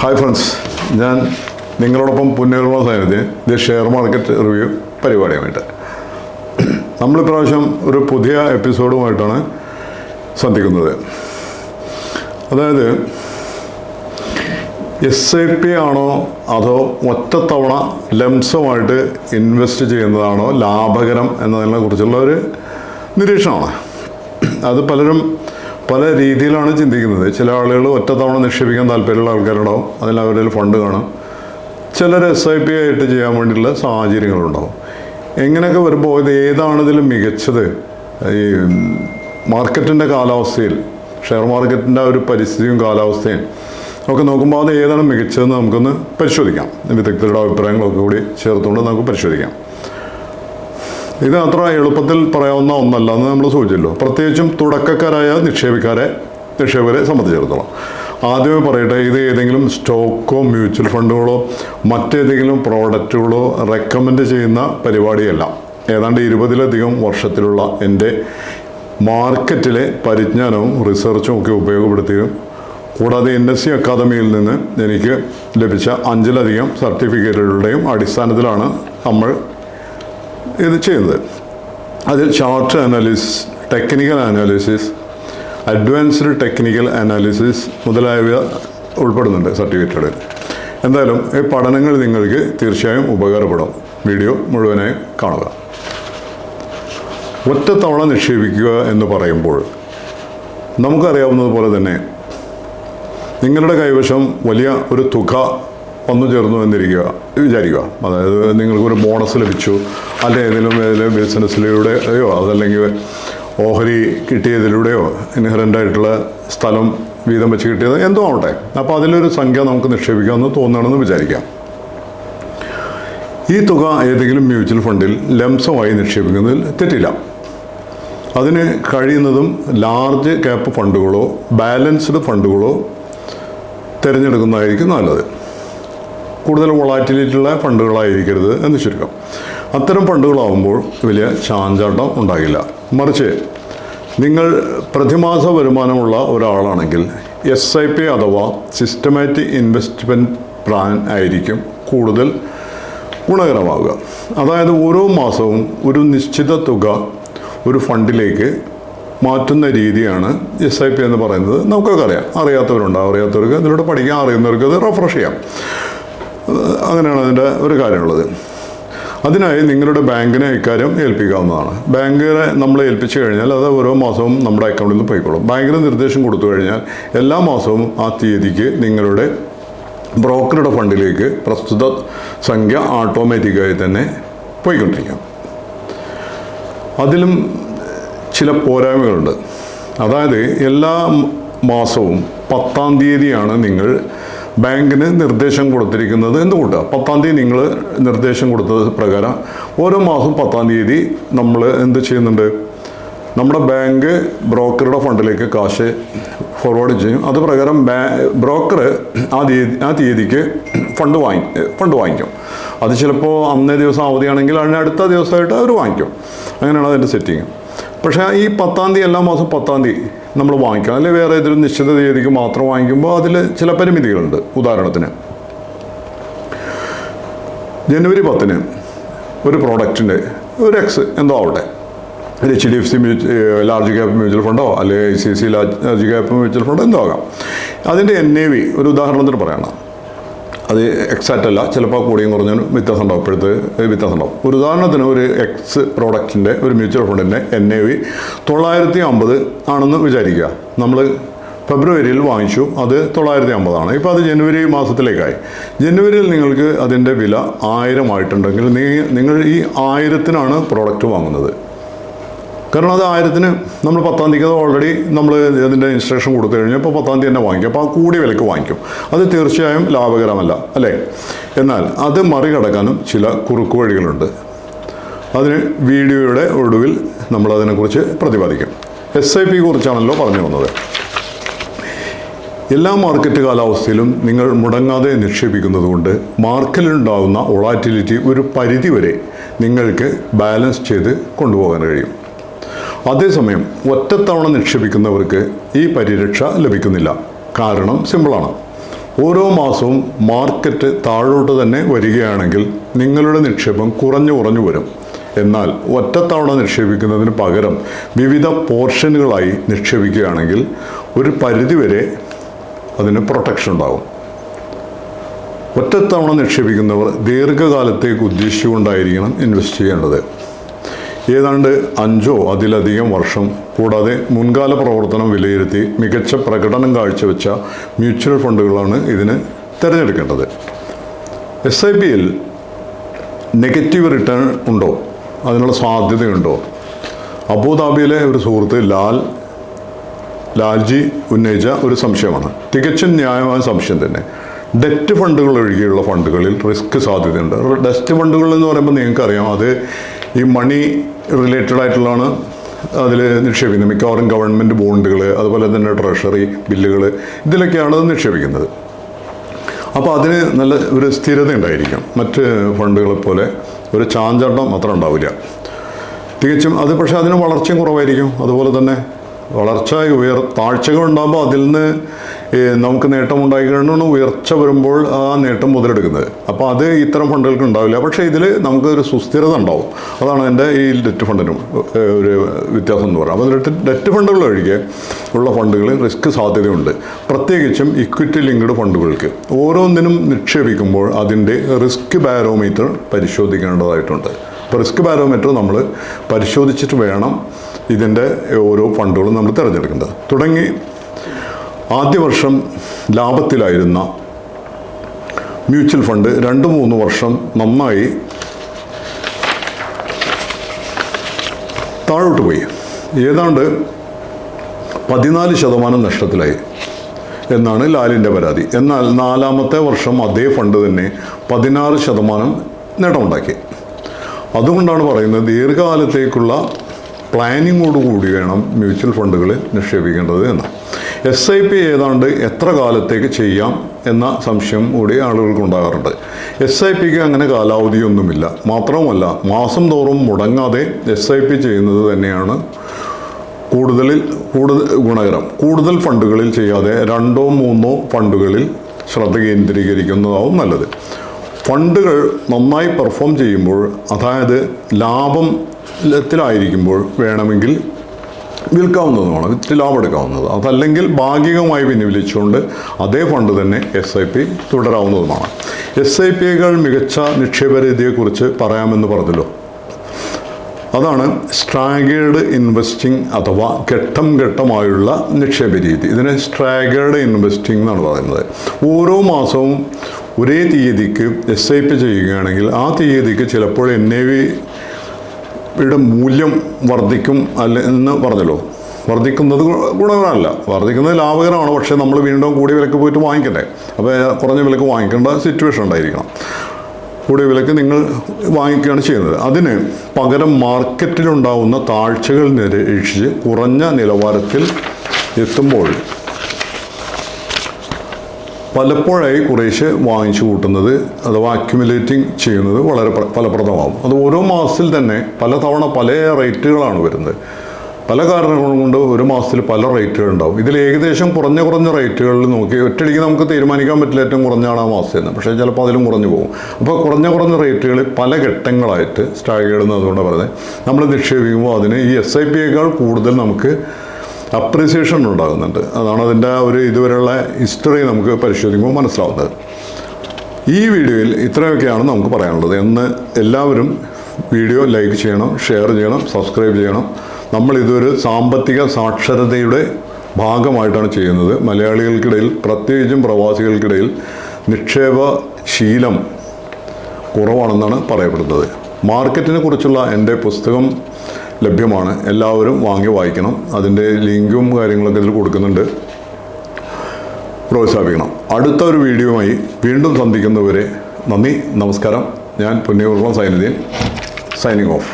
Hi friends, ഞാൻ നിങ്ങളോടൊപ്പം പുന്നേർമ സാന്നിധ്യം ഇത് ഷെയർ മാർക്കറ്റ് റിവ്യൂ പരിപാടിയുമായിട്ട് നമ്മളിപ്രാവശ്യം ഒരു പുതിയ എപ്പിസോഡുമായിട്ടാണ് സന്ധിക്കുന്നത്. അതായത് SIP ആണോ അതോ ഒറ്റത്തവണ ലംസമായിട്ട് ഇൻവെസ്റ്റ് ചെയ്യുന്നതാണോ ലാഭകരം എന്നതിനെ കുറിച്ചുള്ള ഒരു നിരീക്ഷണമാണ്. അത് പലരും പല രീതിയിലാണ് ചിന്തിക്കുന്നത്. ചില ആളുകൾ ഒറ്റത്തവണ നിക്ഷേപിക്കാൻ താല്പര്യമുള്ള ആൾക്കാരുണ്ടാവും, അതിൽ അവരുടെ ഫണ്ട് കാണും. ചിലർ SIP ആയിട്ട് ചെയ്യാൻ വേണ്ടിയിട്ടുള്ള സാഹചര്യങ്ങളുണ്ടാവും. എങ്ങനെയൊക്കെ വരുമ്പോൾ ഇത് ഏതാണ് ഇതിൽ മികച്ചത്? ഈ മാർക്കറ്റിൻ്റെ കാലാവസ്ഥയിൽ, ഷെയർ മാർക്കറ്റിൻ്റെ ഒരു പരിസ്ഥിതിയും കാലാവസ്ഥയും ഒക്കെ നോക്കുമ്പോൾ അത് ഏതാണ് മികച്ചതെന്ന് നമുക്കൊന്ന് പരിശോധിക്കാം. വിദഗ്ധരുടെ അഭിപ്രായങ്ങളൊക്കെ കൂടി ചേർത്തുകൊണ്ട് നമുക്ക് പരിശോധിക്കാം. ഇത് അത്ര എളുപ്പത്തിൽ പറയാവുന്ന ഒന്നല്ല എന്ന് നമ്മൾ സൂചിച്ചല്ലോ. പ്രത്യേകിച്ചും തുടക്കക്കാരായ നിക്ഷേപകരെ സംബന്ധിച്ചിടത്തോളം ആദ്യമേ പറയട്ടെ, ഇത് ഏതെങ്കിലും സ്റ്റോക്കോ മ്യൂച്വൽ ഫണ്ടുകളോ മറ്റേതെങ്കിലും പ്രോഡക്റ്റുകളോ റെക്കമെൻഡ് ചെയ്യുന്ന പരിപാടിയല്ല. ഏതാണ്ട് 20ലധികം വർഷത്തിലുള്ള എൻ്റെ മാർക്കറ്റിലെ പരിജ്ഞാനവും റിസർച്ചും ഒക്കെ ഉപയോഗപ്പെടുത്തുകയും കൂടാതെ NSE അക്കാദമിയിൽ നിന്ന് എനിക്ക് ലഭിച്ച 5ലധികം സർട്ടിഫിക്കറ്റുകളുടെയും അടിസ്ഥാനത്തിലാണ് നമ്മൾ ഇത് ചെയ്യുന്നത്. അതിൽ chart analysis, technical analysis, advanced technical analysis മുതലായവ ഉൾപ്പെടുന്നുണ്ട് സർട്ടിഫിക്കറ്റുകളിൽ. എന്തായാലും ഈ പഠനങ്ങൾ നിങ്ങൾക്ക് തീർച്ചയായും ഉപകാരപ്പെടും. വീഡിയോ മുഴുവനായി കാണുക. ഒറ്റത്തവണ നിക്ഷേപിക്കുക എന്ന് പറയുമ്പോൾ നമുക്കറിയാവുന്നതുപോലെ തന്നെ നിങ്ങളുടെ കൈവശം വലിയ ഒരു തുക വന്നു ചേർന്നു വിചാരിക്കുക. അതായത് നിങ്ങൾക്കൊരു ബോണസ് ലഭിച്ചു, അല്ലെങ്കിൽ ഏതെങ്കിലും ബിസിനസ്സിലൂടെയോ അതല്ലെങ്കിൽ ഓഹരി കിട്ടിയതിലൂടെയോ ഇൻഹറൻ്റായിട്ടുള്ള സ്ഥലം വീതം വെച്ച് കിട്ടിയത് എന്തോ ആവട്ടെ. അപ്പോൾ അതിലൊരു സംഖ്യ നമുക്ക് നിക്ഷേപിക്കാമെന്ന് തോന്നുകയാണെന്ന് വിചാരിക്കാം. ഈ തുക ഏതെങ്കിലും മ്യൂച്വൽ ഫണ്ടിൽ ലംസമായി നിക്ഷേപിക്കുന്നതിൽ തെറ്റില്ല. അതിന് കഴിയുന്നതും ലാർജ് ക്യാപ്പ് ഫണ്ടുകളോ ബാലൻസ്ഡ് ഫണ്ടുകളോ തിരഞ്ഞെടുക്കുന്നതായിരിക്കും നല്ലത്. കൂടുതൽ വൊളാറ്റിലിറ്റിയുള്ള ഫണ്ടുകളായിരിക്കരുത് എന്ന് ചുരുക്കം. അത്തരം ഫണ്ടുകളാവുമ്പോൾ വലിയ ചാഞ്ചാട്ടം ഉണ്ടാകില്ല. മറിച്ച് നിങ്ങൾ പ്രതിമാസ വരുമാനമുള്ള ഒരാളാണെങ്കിൽ SIP അഥവാ സിസ്റ്റമാറ്റിക് ഇൻവെസ്റ്റ്മെൻറ്റ് പ്ലാൻ ആയിരിക്കും കൂടുതൽ ഗുണകരമാവുക. അതായത് ഓരോ മാസവും ഒരു നിശ്ചിത തുക ഒരു ഫണ്ടിലേക്ക് മാറ്റുന്ന രീതിയാണ് SIP എന്ന് പറയുന്നത്. നമുക്കൊക്കെ അറിയാം. അറിയാത്തവരുണ്ടാവും. അറിയാത്തവർക്ക് ഇതിലൂടെ പഠിക്കാൻ, അറിയുന്നവർക്ക് അത് റെഫ്രഷ് ചെയ്യാം. അങ്ങനെയാണ് അതിൻ്റെ ഒരു കാര്യമുള്ളത്. അതിനായി നിങ്ങളുടെ ബാങ്കിനെ ഇക്കാര്യം ഏൽപ്പിക്കാവുന്നതാണ്. ബാങ്കിനെ നമ്മൾ ഏൽപ്പിച്ചു കഴിഞ്ഞാൽ അത് ഓരോ മാസവും നമ്മുടെ അക്കൗണ്ടിൽ നിന്ന് പോയിക്കോളും. ബാങ്കിന് നിർദ്ദേശം കൊടുത്തു കഴിഞ്ഞാൽ എല്ലാ മാസവും ആ തീയതിക്ക് നിങ്ങളുടെ ബ്രോക്കറുടെ ഫണ്ടിലേക്ക് പ്രസ്തുത സംഖ്യ ഓട്ടോമാറ്റിക്കായി തന്നെ പോയിക്കൊണ്ടിരിക്കാം. അതിലും ചില പോരായ്മകളുണ്ട്. അതായത് എല്ലാ മാസവും 10-ാം തീയതിയാണ് നിങ്ങൾ ബാങ്കിന് നിർദ്ദേശം കൊടുത്തിരിക്കുന്നത് എന്ന് കൂട്ടുക. 10-ാം തീയതി നിങ്ങൾ നിർദ്ദേശം കൊടുത്തത് പ്രകാരം ഓരോ മാസവും 10-ാം തീയതി നമ്മൾ എന്ത് ചെയ്യുന്നുണ്ട്? നമ്മുടെ ബാങ്ക് ബ്രോക്കറുടെ ഫണ്ടിലേക്ക് കാശ് ഫോർവേഡ് ചെയ്യും. അത് പ്രകാരം ബ്രോക്കർ ആ തീയതിക്ക് ഫണ്ട് വാങ്ങിക്കും. അത് ചിലപ്പോൾ അന്നേ ദിവസം അവധിയാണെങ്കിൽ അതിന് അടുത്ത ദിവസമായിട്ട് അവർ വാങ്ങിക്കും. അങ്ങനെയാണ് അതിൻ്റെ സെറ്റിങ്. പക്ഷേ ഈ 10-ാം തീയതി എല്ലാ മാസവും 10-ാം തീയതി നമ്മൾ വാങ്ങിക്കണം. അല്ലെങ്കിൽ വേറെ ഏതൊരു നിശ്ചിത തീയതിക്ക് മാത്രം വാങ്ങിക്കുമ്പോൾ അതിൽ ചില പരിമിതികളുണ്ട്. ഉദാഹരണത്തിന് ജനുവരി 10-ന് ഒരു പ്രോഡക്റ്റിൻ്റെ ഒരു എന്തോ ആവട്ടെ, ഒരു HDFC ലാർജ് ക്യാപ്പ് മ്യൂച്വൽ ഫണ്ടോ അല്ലെങ്കിൽ ICICI ലാർജ് ക്യാപ്പ് മ്യൂച്വൽ ഫണ്ടോ എന്തോ ആകാം. അതിൻ്റെ NAV ഒരു ഉദാഹരണത്തിന് പറയണം. അത് എക്സാക്റ്റ് അല്ല, ചിലപ്പോൾ കൂടിയും കുറഞ്ഞൊരു വ്യത്യാസം ഉണ്ടാവും. ഇപ്പോഴത്തെ വ്യത്യാസം ഉണ്ടാവും. ഒരു ഉദാഹരണത്തിന് ഒരു പ്രോഡക്റ്റിൻ്റെ ഒരു മ്യൂച്വൽ ഫണ്ടിൻ്റെ NAV 950 ആണെന്ന് വിചാരിക്കുക. നമ്മൾ ഫെബ്രുവരിയിൽ വാങ്ങിച്ചു, അത് 950 ഇപ്പോൾ അത് ജനുവരി മാസത്തിലേക്കായി. ജനുവരിയിൽ നിങ്ങൾക്ക് അതിൻ്റെ വില 1000 ആയിട്ടുണ്ടെങ്കിൽ നിങ്ങൾ ഈ 1000-നാണ് പ്രോഡക്റ്റ് വാങ്ങുന്നത്. കാരണം അത് 1000-ന് നമ്മൾ 10-ാം തീയതി ഓൾറെഡി നമ്മൾ അതിൻ്റെ ഇൻസ്ട്രക്ഷൻ കൊടുത്തു കഴിഞ്ഞാൽ ഇപ്പോൾ 10-ാം തീയതി തന്നെ വാങ്ങിക്കും. അപ്പോൾ ആ കൂടിയ വിലക്ക് വാങ്ങിക്കും. അത് തീർച്ചയായും ലാഭകരമല്ല, അല്ലേ? എന്നാൽ അത് മറികടക്കാനും ചില കുറുക്കു വഴികളുണ്ട്. അതിന് വീഡിയോയുടെ ഒടുവിൽ നമ്മളതിനെക്കുറിച്ച് പ്രതിപാദിക്കും. SIP കുറിച്ചാണല്ലോ പറഞ്ഞു വന്നത്. എല്ലാ മാർക്കറ്റ് കാലാവസ്ഥയിലും നിങ്ങൾ മുടങ്ങാതെ നിക്ഷേപിക്കുന്നത് കൊണ്ട് മാർക്കറ്റിലുണ്ടാകുന്ന വൊളാറ്റിലിറ്റി ഒരു പരിധിവരെ നിങ്ങൾക്ക് ബാലൻസ് ചെയ്ത് കൊണ്ടുപോകാൻ കഴിയും. അതേസമയം ഒറ്റത്തവണ നിക്ഷേപിക്കുന്നവർക്ക് ഈ പരിരക്ഷ ലഭിക്കുന്നില്ല. കാരണം സിമ്പിളാണ്. ഓരോ മാസവും മാർക്കറ്റ് താഴോട്ട് തന്നെ വരികയാണെങ്കിൽ നിങ്ങളുടെ നിക്ഷേപം കുറഞ്ഞു വരും. എന്നാൽ ഒറ്റത്തവണ നിക്ഷേപിക്കുന്നതിന് പകരം വിവിധ പോർഷനുകളായി നിക്ഷേപിക്കുകയാണെങ്കിൽ ഒരു പരിധിവരെ അതിന് പ്രൊട്ടക്ഷൻ ഉണ്ടാകും. ഒറ്റത്തവണ നിക്ഷേപിക്കുന്നവർ ദീർഘകാലത്തേക്ക് ഉദ്ദേശിച്ചുകൊണ്ടായിരിക്കണം ഇൻവെസ്റ്റ് ചെയ്യേണ്ടത്. ഏതാണ്ട് 5 അതിലധികം വർഷം കൂടാതെ മുൻകാല പ്രവർത്തനം വിലയിരുത്തി മികച്ച പ്രകടനം കാഴ്ചവെച്ച മ്യൂച്വൽ ഫണ്ടുകളാണ് ഇതിന് തിരഞ്ഞെടുക്കേണ്ടത്. SIPയിൽ നെഗറ്റീവ് റിട്ടേൺ ഉണ്ടോ? അതിനുള്ള സാധ്യതയുണ്ടോ? അബുദാബിയിലെ ഒരു സുഹൃത്ത് ലാൽജി ഉന്നയിച്ച ഒരു സംശയമാണ്. തികച്ചും ന്യായമായ സംശയം തന്നെ. ഡെറ്റ് ഫണ്ടുകൾ ഒഴികെയുള്ള ഫണ്ടുകളിൽ റിസ്ക് സാധ്യതയുണ്ട്. ഡെറ്റ് ഫണ്ടുകൾ എന്ന് പറയുമ്പോൾ നിങ്ങൾക്കറിയാം, അത് ഈ മണി റിലേറ്റഡ് ആയിട്ടുള്ളതാണ്. അതിൽ നിക്ഷേപിക്കുന്നത് മിക്കവാറും ഗവൺമെൻറ് ബോണ്ടുകൾ, അതുപോലെ തന്നെ ട്രഷറി ബില്ലുകൾ, ഇതിലൊക്കെയാണ് അത് നിക്ഷേപിക്കുന്നത്. അപ്പോൾ അതിന് നല്ല ഒരു സ്ഥിരത ഉണ്ടായിരിക്കും. മറ്റ് ഫണ്ടുകളെ പോലെ ഒരു ചാഞ്ചാട്ടം അത്ര ഉണ്ടാവില്ല. തികച്ചും അത് പക്ഷേ അതിന് വളർച്ചയും കുറവായിരിക്കും. അതുപോലെ തന്നെ താഴ്ചകൾ ഉണ്ടാകുമ്പോൾ അതിൽ നിന്ന് നമുക്ക് നേട്ടം ഉണ്ടായിക്കൊണ്ടാണ് ഉയർച്ച വരുമ്പോൾ ആ നേട്ടം മുതലെടുക്കുന്നത്. അപ്പോൾ അത് ഇത്തരം ഫണ്ടുകൾക്ക് ഉണ്ടാവില്ല. പക്ഷേ ഇതിൽ നമുക്കൊരു സുസ്ഥിരത ഉണ്ടാവും. അതാണ് എൻ്റെ ഈ ഡെറ്റ് ഫണ്ടിനും ഒരു വ്യത്യാസം എന്ന് പറയുന്നത്. അപ്പോൾ ഡെറ്റ് ഫണ്ടുകൾ ഒഴികെ ഉള്ള ഫണ്ടുകളിൽ റിസ്ക് സാധ്യതയുണ്ട്. പ്രത്യേകിച്ചും ഇക്വിറ്റി ലിങ്ക്ഡ് ഫണ്ടുകൾക്ക് ഓരോന്നിനും നിക്ഷേപിക്കുമ്പോൾ അതിൻ്റെ റിസ്ക് ബാരോമീറ്റർ പരിശോധിക്കേണ്ടതായിട്ടുണ്ട്. അപ്പോൾ റിസ്ക് ബാരോമീറ്റർ നമ്മൾ പരിശോധിച്ചിട്ട് വേണം ഇതിൻ്റെ ഓരോ ഫണ്ടുകളും നമ്മൾ തിരഞ്ഞെടുക്കേണ്ടത്. തുടങ്ങി ആദ്യ വർഷം ലാഭത്തിലായിരുന്ന മ്യൂച്വൽ ഫണ്ട് 2-3 വർഷം നന്നായി താഴോട്ട് പോയി. ഏതാണ്ട് 14% നഷ്ടത്തിലായി എന്നാണ് ലാലിൻ്റെ പരാതി. എന്നാൽ 4-ാമത്തെ വർഷം അതേ ഫണ്ട് തന്നെ 16% നേട്ടമുണ്ടാക്കി. അതുകൊണ്ടാണ് പറയുന്നത് ദീർഘകാലത്തേക്കുള്ള പ്ലാനിങ്ങോടുകൂടി വേണം മ്യൂച്വൽ ഫണ്ടുകളിൽ നിക്ഷേപിക്കേണ്ടത് എന്ന്. SIP ഏതാണ്ട് എത്ര കാലത്തേക്ക് ചെയ്യാം എന്ന സംശയം കൂടി ആളുകൾക്ക് ഉണ്ടാകാറുണ്ട്. SIPക്ക് അങ്ങനെ കാലാവധിയൊന്നുമില്ല. മാത്രവുമല്ല, മാസം തോറും മുടങ്ങാതെ SIP ചെയ്യുന്നത് തന്നെയാണ് കൂടുതൽ ഗുണകരം. കൂടുതൽ ഫണ്ടുകളിൽ ചെയ്യാതെ 2-3 ഫണ്ടുകളിൽ ശ്രദ്ധ കേന്ദ്രീകരിക്കുന്നതാവും നല്ലത്. ഫണ്ടുകൾ നന്നായി പെർഫോം ചെയ്യുമ്പോൾ, അതായത് ലാഭത്തിലായിരിക്കുമ്പോൾ വേണമെങ്കിൽ വിൽക്കാവുന്നതുമാണ്, വിറ്റ് ലാഭം എടുക്കാവുന്നത്. അതല്ലെങ്കിൽ ഭാഗികമായി പിൻവലിച്ചുകൊണ്ട് അതേ ഫണ്ട് തന്നെ SIP തുടരാവുന്നതുമാണ്. SIPയേക്കാൾ മികച്ച നിക്ഷേപ രീതിയെക്കുറിച്ച് പറയാമെന്ന് പറഞ്ഞല്ലോ. അതാണ് സ്ട്രാഗേർഡ് ഇൻവെസ്റ്റിംഗ് അഥവാ ഘട്ടമായുള്ള നിക്ഷേപ രീതി. ഇതിനെ സ്ട്രാഗേർഡ് ഇൻവെസ്റ്റിംഗ് എന്നാണ് പറയുന്നത്. ഓരോ മാസവും ഒരേ തീയതിക്ക് SIP ചെയ്യുകയാണെങ്കിൽ ആ തീയതിക്ക് ചിലപ്പോൾ NAVയുടെ മൂല്യം വർദ്ധിക്കും എന്ന് പറഞ്ഞല്ലോ. വർദ്ധിക്കുന്നത് ഗുണകരമല്ല, വർദ്ധിക്കുന്നത് ലാഭകരമാണ്. പക്ഷേ നമ്മൾ വീണ്ടും കൂടിയ വിലക്ക് പോയിട്ട് വാങ്ങിക്കണ്ടേ. അപ്പോൾ കുറഞ്ഞ വിലക്ക് വാങ്ങിക്കേണ്ട സിറ്റുവേഷൻ ഉണ്ടായിരിക്കണം. കൂടിയ വിലക്ക് നിങ്ങൾ വാങ്ങിക്കുകയാണ് ചെയ്യുന്നത്. അതിന് പകരം മാർക്കറ്റിലുണ്ടാകുന്ന താഴ്ചകൾ നിരീക്ഷിച്ച് കുറഞ്ഞ നിലവാരത്തിൽ എത്തുമ്പോൾ പലപ്പോഴായി കുറേശ്ശെ വാങ്ങിച്ചു കൂട്ടുന്നത് അഥവാ അക്യുമുലേറ്റിംഗ് ചെയ്യുന്നത് വളരെ ഫലപ്രദമാകും. അത് ഓരോ മാസത്തിൽ തന്നെ പല റേറ്റുകളാണ് വരുന്നത്. പല കാരണങ്ങൾ കൊണ്ട് ഒരു മാസത്തിൽ പല റേറ്റുകൾ ഉണ്ടാവും. ഇതിൽ ഏകദേശം കുറഞ്ഞ റേറ്റുകളിൽ നോക്കി ഒറ്റയടിക്ക് നമുക്ക് തീരുമാനിക്കാൻ പറ്റില്ല ഏറ്റവും കുറഞ്ഞാണ് ആ മാസത്തിൽ. പക്ഷേ ചിലപ്പോൾ അതിലും കുറഞ്ഞു പോകും. അപ്പോൾ കുറഞ്ഞ റേറ്റുകളിൽ പല ഘട്ടങ്ങളായിട്ട് സ്റ്റാഗേർഡ് എന്നതുകൊണ്ട് പറയുന്നത് നമ്മൾ നിക്ഷേപിക്കുമ്പോൾ അതിന് ഈ SIPയേക്കാൾ കൂടുതൽ നമുക്ക് അപ്രീസിയേഷൻ ഉണ്ടാകുന്നുണ്ട്. അതാണ് അതിൻ്റെ ഒരു ഇതുവരെയുള്ള ഹിസ്റ്ററി നമുക്ക് പരിശോധിക്കുമ്പോൾ മനസ്സിലാവുന്നത്. ഈ വീഡിയോയിൽ ഇത്രയൊക്കെയാണ് നമുക്ക് പറയാനുള്ളത്. എല്ലാവരും വീഡിയോ ലൈക്ക് ചെയ്യണം, ഷെയർ ചെയ്യണം, സബ്സ്ക്രൈബ് ചെയ്യണം. നമ്മളിതൊരു സാമ്പത്തിക സാക്ഷരതയുടെ ഭാഗമായിട്ടാണ് ചെയ്യുന്നത്. മലയാളികൾക്കിടയിൽ, പ്രത്യേകിച്ചും പ്രവാസികൾക്കിടയിൽ നിക്ഷേപ ശീലം കുറവാണെന്നാണ് പറയപ്പെടുന്നത്. മാർക്കറ്റിനെ കുറിച്ചുള്ള എൻ്റെ പുസ്തകം ലഭ്യമാണ്. എല്ലാവരും വാങ്ങി വായിക്കണം. അതിൻ്റെ ലിങ്കും കാര്യങ്ങളൊക്കെ ഇതിൽ കൊടുക്കുന്നുണ്ട്. പ്രോത്സാഹിപ്പിക്കണം. അടുത്ത ഒരു വീഡിയോയുമായി വീണ്ടും സന്ധിക്കുന്നവരെ നന്ദി, നമസ്കാരം. ഞാൻ പുണ്യകുളം സൈനുദ്ദീൻ, സൈനിങ് ഓഫ്.